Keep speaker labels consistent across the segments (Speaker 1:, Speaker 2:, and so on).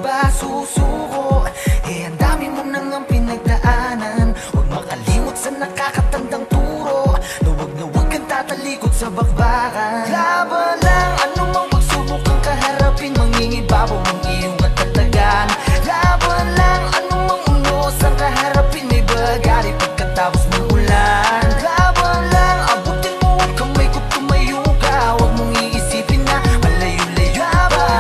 Speaker 1: ba susuko? Eh ang dami mo nang ang pinagdaanan. Huwag makalimot sa nakakatandang turo na huwag kang tatalikod sa bakbakan. Laban lang, anumang pagsubok ang kaharapin, mangingibabaw ang iyong katatagan. Laban lang, anumang unos ang kaharapin, may bagari pagkatapos ng ulan. Laban lang, abutin mo ang kamay ko, tumayo ka, huwag mong iisipin na malayo-layo. Laban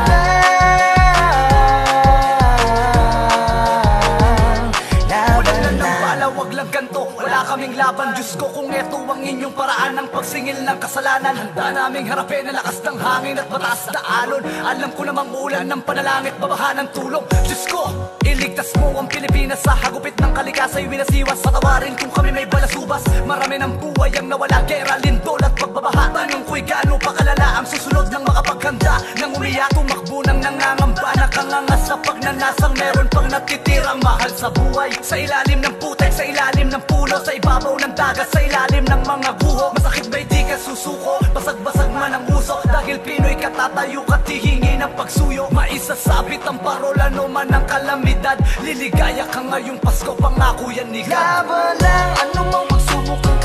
Speaker 1: lang, wala na ng bala, wag lang ganto, wala kaming laban. Diyos ko, kung eto ang inyong paraan ng pagsingil ng kasalanan, handa naming harapin ang lakas ng hangin at mataas na alon. Alam ko namang ulan ng panalangit, babaha ng tulong. Diyos ko, iligtas mo ang Pilipinas sa hagupit ng kalikasay winasiwas. Patawarin kung kami may balasubas, marami ng buhay ang nawala, gera, lindol at pagbabaha. Tanong ko'y gaano pa kalala ang susunod ng makapaghanda, nang umiyak, tumakbo ng nangangamba, nakanganga sa pagnanasang meron pang natitirang mahal sa buhay. Sa ilalim ng putek, sa ilalim ng puno, sa ibabaw ng dagat, sa ilalim ng mga guho. Masakit ba'y di ka susuko? Basag-basag man ang uso, dahil Pinoy ka tatayo ka, tihingi ng pagsuyo. Maisasabit ang parola no man ang kalamidad, liligaya ka ngayong Pasko, pangako yan ni God. Laban lang, anumang pagsubok ang